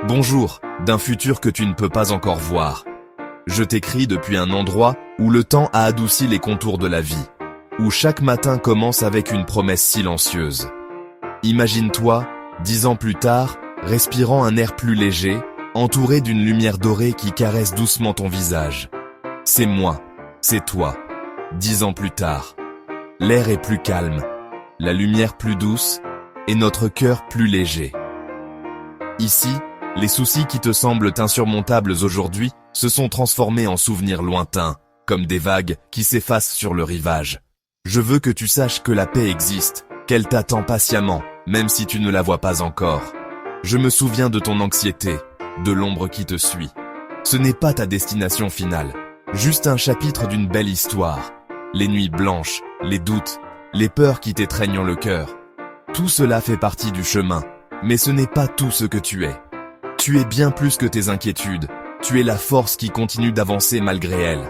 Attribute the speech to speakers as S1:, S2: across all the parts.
S1: Bonjour, d'un futur que tu ne peux pas encore voir. Je t'écris depuis un endroit où le temps a adouci les contours de la vie, où chaque matin commence avec une promesse silencieuse. Imagine-toi, 10 ans plus tard, respirant un air plus léger, entouré d'une lumière dorée qui caresse doucement ton visage. C'est moi, c'est toi, 10 ans plus tard. L'air est plus calme, la lumière plus douce, et notre cœur plus léger. Ici, les soucis qui te semblent insurmontables aujourd'hui se sont transformés en souvenirs lointains, comme des vagues qui s'effacent sur le rivage. Je veux que tu saches que la paix existe, qu'elle t'attend patiemment, même si tu ne la vois pas encore. Je me souviens de ton anxiété, de l'ombre qui te suit. Ce n'est pas ta destination finale, juste un chapitre d'une belle histoire. Les nuits blanches, les doutes, les peurs qui t'étreignent le cœur. Tout cela fait partie du chemin, mais ce n'est pas tout ce que tu es. Tu es bien plus que tes inquiétudes, tu es la force qui continue d'avancer malgré elles.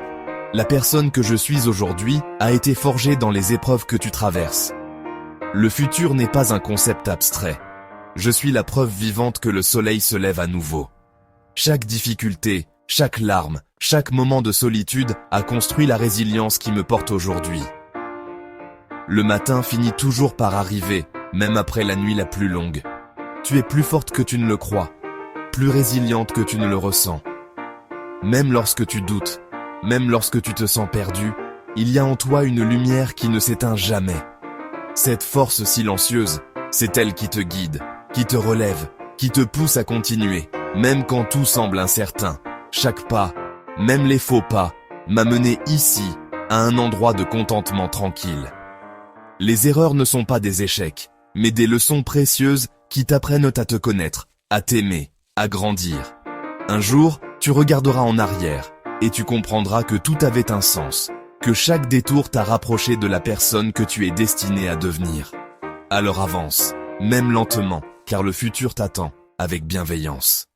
S1: La personne que je suis aujourd'hui a été forgée dans les épreuves que tu traverses. Le futur n'est pas un concept abstrait. Je suis la preuve vivante que le soleil se lève à nouveau. Chaque difficulté, chaque larme, chaque moment de solitude a construit la résilience qui me porte aujourd'hui. Le matin finit toujours par arriver, même après la nuit la plus longue. Tu es plus forte que tu ne le crois, plus résiliente que tu ne le ressens. Même lorsque tu doutes, même lorsque tu te sens perdu, il y a en toi une lumière qui ne s'éteint jamais. Cette force silencieuse, c'est elle qui te guide, qui te relève, qui te pousse à continuer, même quand tout semble incertain. Chaque pas, même les faux pas, m'a mené ici, à un endroit de contentement tranquille. Les erreurs ne sont pas des échecs, mais des leçons précieuses qui t'apprennent à te connaître, à t'aimer, à grandir. Un jour, tu regarderas en arrière, et tu comprendras que tout avait un sens, que chaque détour t'a rapproché de la personne que tu es destiné à devenir. Alors avance, même lentement, car le futur t'attend, avec bienveillance.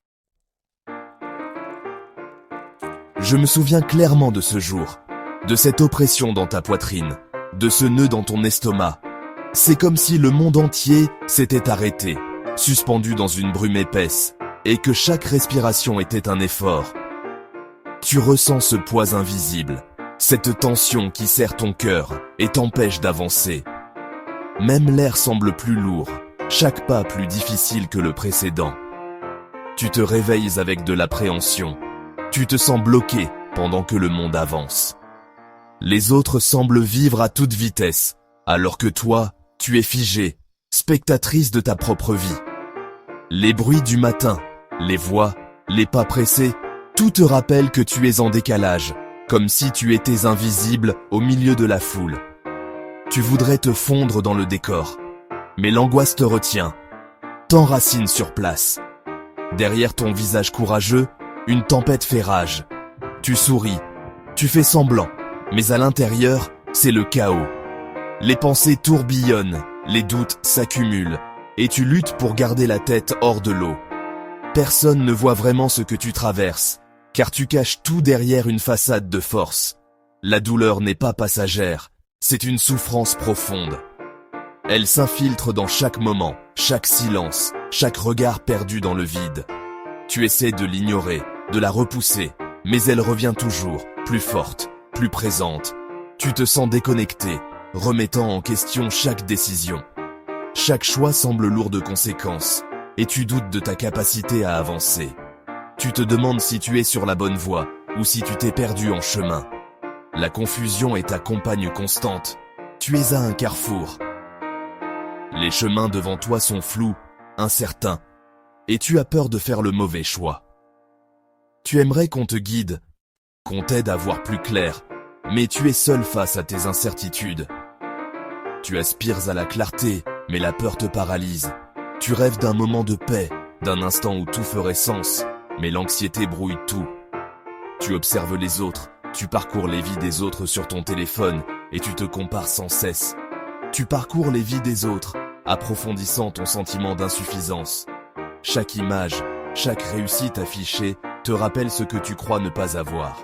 S1: Je me souviens clairement de ce jour, de cette oppression dans ta poitrine, de ce nœud dans ton estomac. C'est comme si le monde entier s'était arrêté, suspendu dans une brume épaisse, et que chaque respiration était un effort. Tu ressens ce poids invisible, cette tension qui serre ton cœur et t'empêche d'avancer. Même l'air semble plus lourd, chaque pas plus difficile que le précédent. Tu te réveilles avec de l'appréhension. Tu te sens bloqué pendant que le monde avance. Les autres semblent vivre à toute vitesse, alors que toi, tu es figé, spectatrice de ta propre vie. Les bruits du matin, les voix, les pas pressés, tout te rappelle que tu es en décalage, comme si tu étais invisible au milieu de la foule. Tu voudrais te fondre dans le décor, mais l'angoisse te retient, t'enracine sur place. Derrière ton visage courageux, une tempête fait rage. Tu souris, tu fais semblant, mais à l'intérieur, c'est le chaos. Les pensées tourbillonnent, les doutes s'accumulent, et tu luttes pour garder la tête hors de l'eau. Personne ne voit vraiment ce que tu traverses, car tu caches tout derrière une façade de force. La douleur n'est pas passagère, c'est une souffrance profonde. Elle s'infiltre dans chaque moment, chaque silence, chaque regard perdu dans le vide. Tu essaies de l'ignorer, de la repousser, mais elle revient toujours, plus forte, plus présente. Tu te sens déconnecté, remettant en question chaque décision. Chaque choix semble lourd de conséquences, et tu doutes de ta capacité à avancer. Tu te demandes si tu es sur la bonne voie, ou si tu t'es perdu en chemin. La confusion est ta compagne constante. Tu es à un carrefour. Les chemins devant toi sont flous, incertains, et tu as peur de faire le mauvais choix. Tu aimerais qu'on te guide, qu'on t'aide à voir plus clair, mais tu es seul face à tes incertitudes. Tu aspires à la clarté, mais la peur te paralyse. Tu rêves d'un moment de paix, d'un instant où tout ferait sens, mais l'anxiété brouille tout. Tu observes les autres, tu parcours les vies des autres sur ton téléphone, et tu te compares sans cesse. Tu parcours les vies des autres, approfondissant ton sentiment d'insuffisance. Chaque image, chaque réussite affichée te rappelle ce que tu crois ne pas avoir.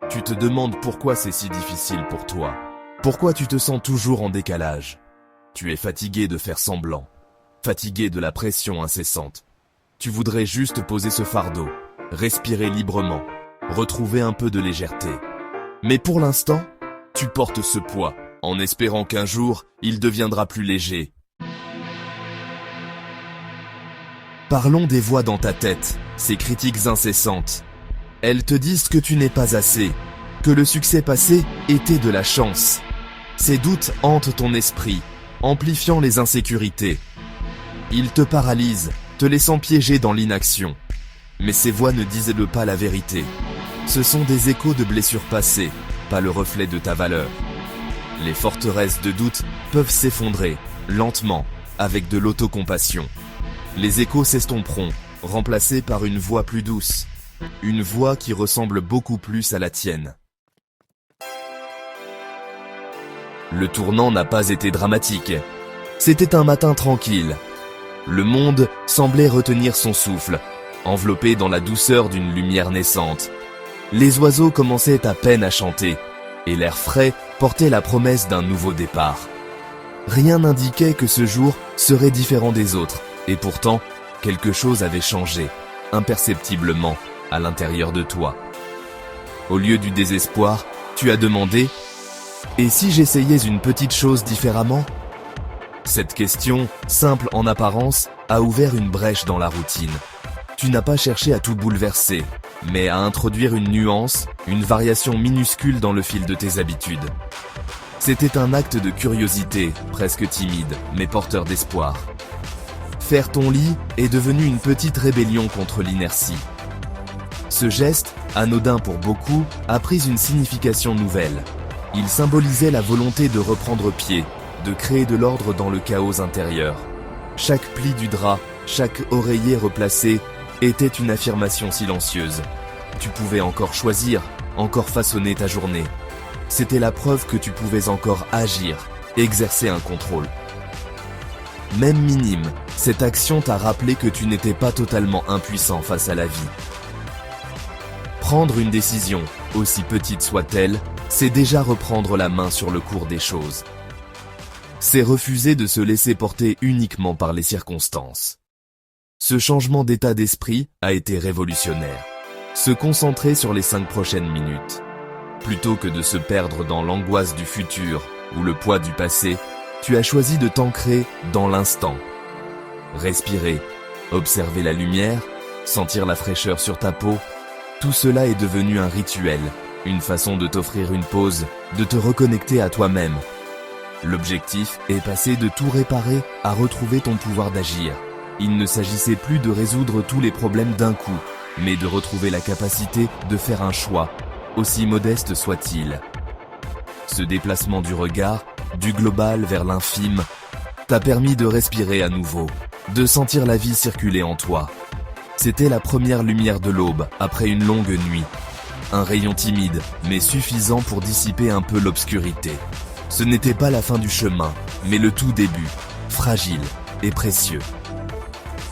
S1: Tu te demandes pourquoi c'est si difficile pour toi. Pourquoi tu te sens toujours en décalage? Tu es fatigué de faire semblant, fatigué de la pression incessante. tu voudrais juste poser ce fardeau, respirer librement, retrouver un peu de légèreté. Mais pour l'instant, tu portes ce poids, en espérant qu'un jour, il deviendra plus léger. Parlons des voix dans ta tête, ces critiques incessantes. Elles te disent que tu n'es pas assez, que le succès passé était de la chance. Ces doutes hantent ton esprit, amplifiant les insécurités. Ils te paralysent, te laissant piéger dans l'inaction. Mais ces voix ne disent pas la vérité. Ce sont des échos de blessures passées, pas le reflet de ta valeur. Les forteresses de doute peuvent s'effondrer, lentement, avec de l'autocompassion. Les échos s'estomperont, remplacés par une voix plus douce. Une voix qui ressemble beaucoup plus à la tienne. Le tournant n'a pas été dramatique. C'était un matin tranquille. Le monde semblait retenir son souffle, enveloppé dans la douceur d'une lumière naissante. Les oiseaux commençaient à peine à chanter, et l'air frais portait la promesse d'un nouveau départ. Rien n'indiquait que ce jour serait différent des autres, et pourtant, quelque chose avait changé, imperceptiblement, à l'intérieur de toi. Au lieu du désespoir, tu as demandé « Et si j'essayais une petite chose différemment ?» Cette question, simple en apparence, a ouvert une brèche dans la routine. Tu n'as pas cherché à tout bouleverser, mais à introduire une nuance, une variation minuscule dans le fil de tes habitudes. C'était un acte de curiosité, presque timide, mais porteur d'espoir. Faire ton lit est devenu une petite rébellion contre l'inertie. Ce geste, anodin pour beaucoup, a pris une signification nouvelle. Il symbolisait la volonté de reprendre pied, de créer de l'ordre dans le chaos intérieur. Chaque pli du drap, chaque oreiller replacé, était une affirmation silencieuse. Tu pouvais encore choisir, encore façonner ta journée. C'était la preuve que tu pouvais encore agir, exercer un contrôle. Même minime, cette action t'a rappelé que tu n'étais pas totalement impuissant face à la vie. Prendre une décision, aussi petite soit-elle, c'est déjà reprendre la main sur le cours des choses. C'est refuser de se laisser porter uniquement par les circonstances. Ce changement d'état d'esprit a été révolutionnaire. Se concentrer sur les 5 prochaines minutes. Plutôt que de se perdre dans l'angoisse du futur ou le poids du passé, tu as choisi de t'ancrer dans l'instant. Respirer, observer la lumière, sentir la fraîcheur sur ta peau, tout cela est devenu un rituel, une façon de t'offrir une pause, de te reconnecter à toi-même. L'objectif est passé de tout réparer à retrouver ton pouvoir d'agir. Il ne s'agissait plus de résoudre tous les problèmes d'un coup, mais de retrouver la capacité de faire un choix, aussi modeste soit-il. Ce déplacement du regard, du global vers l'infime, t'a permis de respirer à nouveau, de sentir la vie circuler en toi. C'était la première lumière de l'aube après une longue nuit. Un rayon timide, mais suffisant pour dissiper un peu l'obscurité. Ce n'était pas la fin du chemin, mais le tout début, fragile et précieux.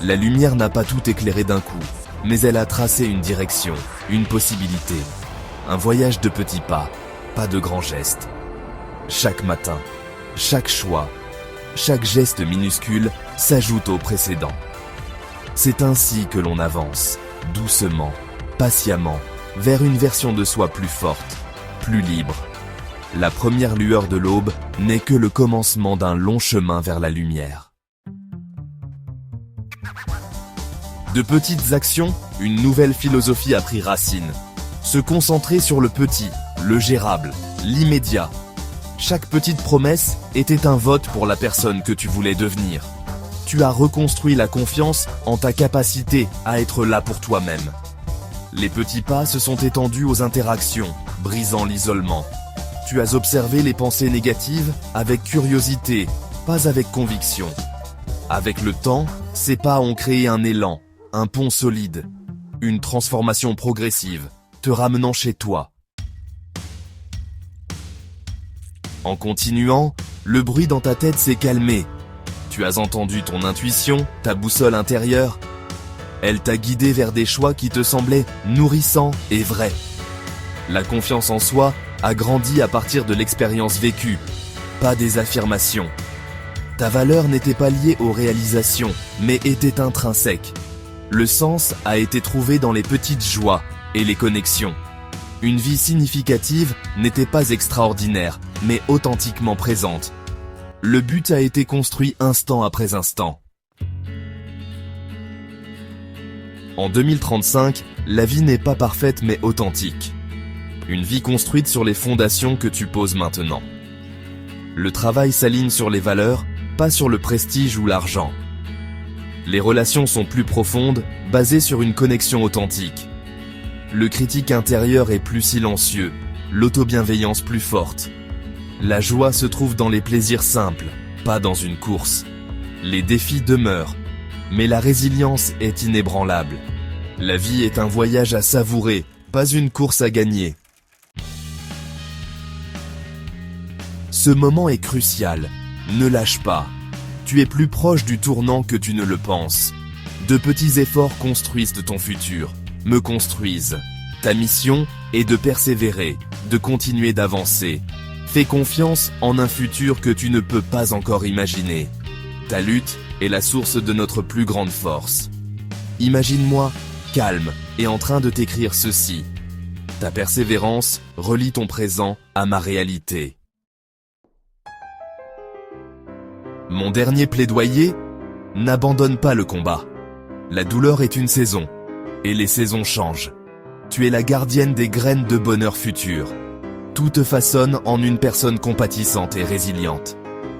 S1: La lumière n'a pas tout éclairé d'un coup, mais elle a tracé une direction, une possibilité. Un voyage de petits pas, pas de grands gestes. Chaque matin, chaque choix, chaque geste minuscule s'ajoute au précédent. C'est ainsi que l'on avance, doucement, patiemment, vers une version de soi plus forte, plus libre. La première lueur de l'aube n'est que le commencement d'un long chemin vers la lumière. De petites actions, une nouvelle philosophie a pris racine. Se concentrer sur le petit, le gérable, l'immédiat. Chaque petite promesse était un vote pour la personne que tu voulais devenir. Tu as reconstruit la confiance en ta capacité à être là pour toi-même. Les petits pas se sont étendus aux interactions, brisant l'isolement. Tu as observé les pensées négatives avec curiosité, pas avec conviction. Avec le temps, ces pas ont créé un élan, un pont solide, une transformation progressive, te ramenant chez toi. En continuant, le bruit dans ta tête s'est calmé. Tu as entendu ton intuition, ta boussole intérieure. Elle t'a guidé vers des choix qui te semblaient nourrissants et vrais. La confiance en soi a grandi à partir de l'expérience vécue, pas des affirmations. Ta valeur n'était pas liée aux réalisations, mais était intrinsèque. Le sens a été trouvé dans les petites joies et les connexions. Une vie significative n'était pas extraordinaire, mais authentiquement présente. Le but a été construit instant après instant. En 2035, la vie n'est pas parfaite mais authentique. Une vie construite sur les fondations que tu poses maintenant. Le travail s'aligne sur les valeurs, pas sur le prestige ou l'argent. Les relations sont plus profondes, basées sur une connexion authentique. Le critique intérieur est plus silencieux, l'autobienveillance plus forte. La joie se trouve dans les plaisirs simples, pas dans une course. Les défis demeurent, mais la résilience est inébranlable. La vie est un voyage à savourer, pas une course à gagner. Ce moment est crucial. Ne lâche pas. Tu es plus proche du tournant que tu ne le penses. De petits efforts construisent ton futur, me construisent. Ta mission est de persévérer, de continuer d'avancer. Fais confiance en un futur que tu ne peux pas encore imaginer. Ta lutte est la source de notre plus grande force. Imagine-moi, calme et en train de t'écrire ceci. Ta persévérance relie ton présent à ma réalité. Mon dernier plaidoyer, n'abandonne pas le combat. La douleur est une saison, et les saisons changent. Tu es la gardienne des graines de bonheur futur. Tout te façonne en une personne compatissante et résiliente.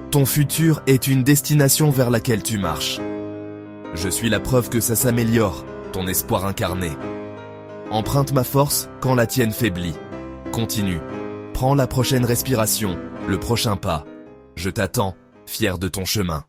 S1: Ton futur est une destination vers laquelle tu marches. Je suis la preuve que ça s'améliore, ton espoir incarné. Emprunte ma force quand la tienne faiblit. Continue. Prends la prochaine respiration, le prochain pas. Je t'attends, fier de ton chemin.